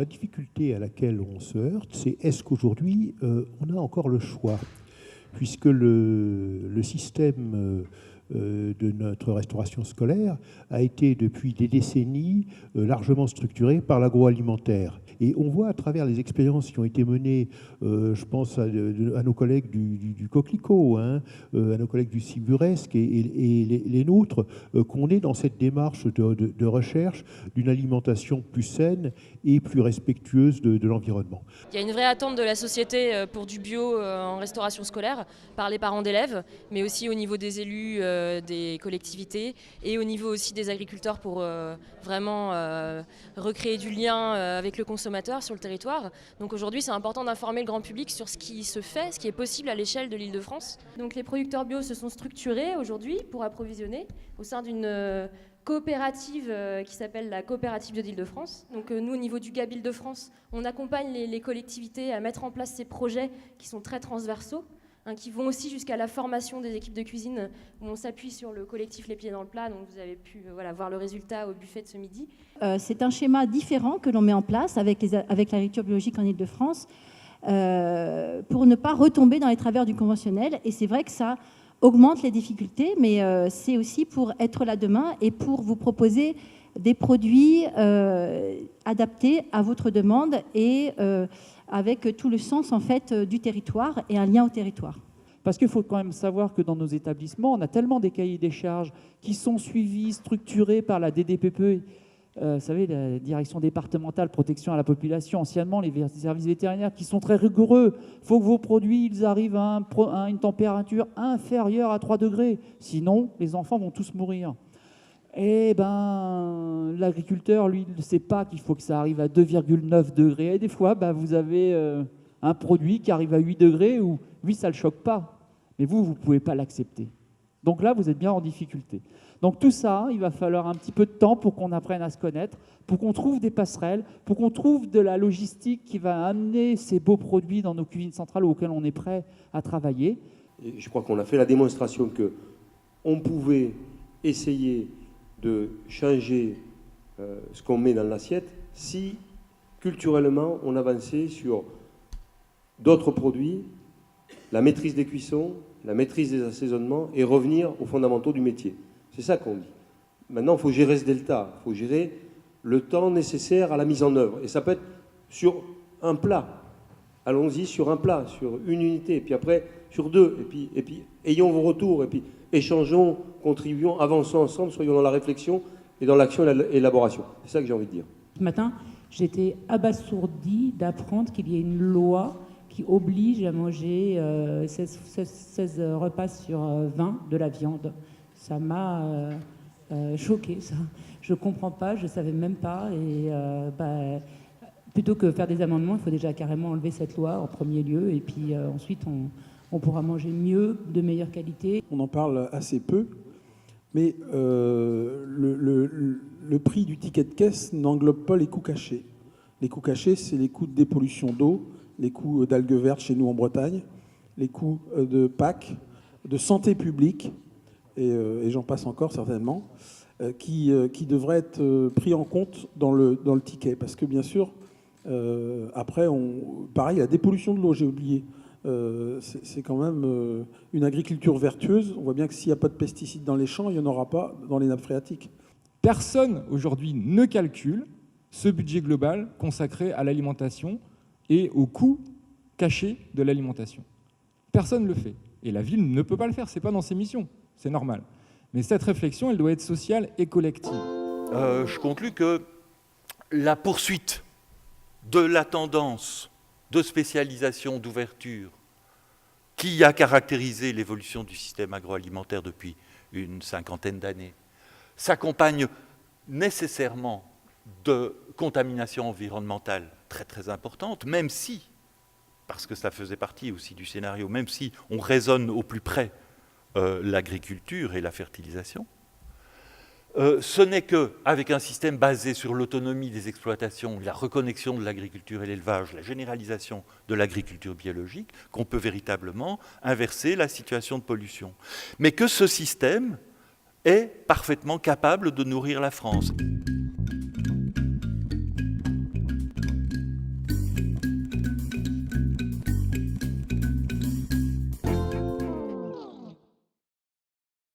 la difficulté à laquelle on se heurte, c'est est-ce qu'aujourd'hui, on a encore le choix? Puisque le système de notre restauration scolaire a été depuis des décennies largement structuré par l'agroalimentaire. Et on voit à travers les expériences qui ont été menées, je pense à nos collègues du Coquelicot, hein, à nos collègues du Ciburesque et les nôtres, qu'on est dans cette démarche de recherche d'une alimentation plus saine et plus respectueuse de l'environnement. Il y a une vraie attente de la société pour du bio en restauration scolaire par les parents d'élèves, mais aussi au niveau des élus, des collectivités et au niveau aussi des agriculteurs pour vraiment recréer du lien avec le consommateur sur le territoire. Donc aujourd'hui, c'est important d'informer le grand public sur ce qui se fait, ce qui est possible à l'échelle de l'Île-de-France. Donc les producteurs bio se sont structurés aujourd'hui pour approvisionner au sein d'une coopérative qui s'appelle la coopérative de l'Île-de-France. Donc nous, au niveau du GAB Île-de-France, on accompagne les collectivités à mettre en place ces projets qui sont très transversaux, qui vont aussi jusqu'à la formation des équipes de cuisine, où on s'appuie sur le collectif Les Pieds dans le Plat, donc vous avez pu voir le résultat au buffet de ce midi. C'est un schéma différent que l'on met en place avec l'agriculture biologique en Île-de-France pour ne pas retomber dans les travers du conventionnel. Et c'est vrai que ça augmente les difficultés, mais c'est aussi pour être là demain et pour vous proposer des produits adaptés à votre demande et avec tout le sens en fait du territoire et un lien au territoire. Parce qu'il faut quand même savoir que dans nos établissements, on a tellement des cahiers des charges qui sont suivis, structurés par la DDPP, vous savez, la Direction départementale protection à la population, anciennement les services vétérinaires, qui sont très rigoureux. Il faut que vos produits ils arrivent à une température inférieure à 3 degrés, sinon les enfants vont tous mourir. Eh ben, l'agriculteur, lui, ne sait pas qu'il faut que ça arrive à 2,9 degrés. Et des fois, vous avez un produit qui arrive à 8 degrés où, lui, ça ne le choque pas. Mais vous ne pouvez pas l'accepter. Donc là, vous êtes bien en difficulté. Donc tout ça, il va falloir un petit peu de temps pour qu'on apprenne à se connaître, pour qu'on trouve des passerelles, pour qu'on trouve de la logistique qui va amener ces beaux produits dans nos cuisines centrales auxquelles on est prêt à travailler. Et je crois qu'on a fait la démonstration qu'on pouvait essayer de changer ce qu'on met dans l'assiette si culturellement on avançait sur d'autres produits, la maîtrise des cuissons, la maîtrise des assaisonnements et revenir aux fondamentaux du métier. C'est ça qu'on dit. Maintenant, il faut gérer ce delta, il faut gérer le temps nécessaire à la mise en œuvre. Et ça peut être sur un plat. Allons-y sur un plat, sur une unité, et puis après sur deux, et puis ayons vos retours, et puis échangeons, contribuons, avançons ensemble, soyons dans la réflexion et dans l'action et l'élaboration. C'est ça que j'ai envie de dire. Ce matin, j'étais abasourdie d'apprendre qu'il y a une loi qui oblige à manger 16 repas sur 20 de la viande. Ça m'a choquée, ça. Je ne comprends pas, je ne savais même pas. Et plutôt que faire des amendements, il faut déjà carrément enlever cette loi en premier lieu. Et puis ensuite, on pourra manger mieux, de meilleure qualité. On en parle assez peu, mais le prix du ticket de caisse n'englobe pas les coûts cachés. Les coûts cachés, c'est les coûts de dépollution d'eau, les coûts d'algues vertes chez nous en Bretagne, les coûts de PAC, de santé publique, et j'en passe encore certainement, qui devraient être pris en compte dans le ticket. Parce que bien sûr, après, pareil, la dépollution de l'eau, j'ai oublié. C'est quand même une agriculture vertueuse. On voit bien que s'il n'y a pas de pesticides dans les champs, il n'y en aura pas dans les nappes phréatiques. Personne aujourd'hui ne calcule ce budget global consacré à l'alimentation et au coût caché de l'alimentation. Personne ne le fait. Et la ville ne peut pas le faire, ce n'est pas dans ses missions, c'est normal. Mais cette réflexion, elle doit être sociale et collective. Je conclus que la poursuite de la tendance de spécialisation, d'ouverture, qui a caractérisé l'évolution du système agroalimentaire depuis une cinquantaine d'années, s'accompagne nécessairement de contamination environnementale très très importante, même si, parce que ça faisait partie aussi du scénario, même si on raisonne au plus près l'agriculture et la fertilisation, ce n'est qu'avec un système basé sur l'autonomie des exploitations, la reconnexion de l'agriculture et l'élevage, la généralisation de l'agriculture biologique, qu'on peut véritablement inverser la situation de pollution. Mais que ce système est parfaitement capable de nourrir la France.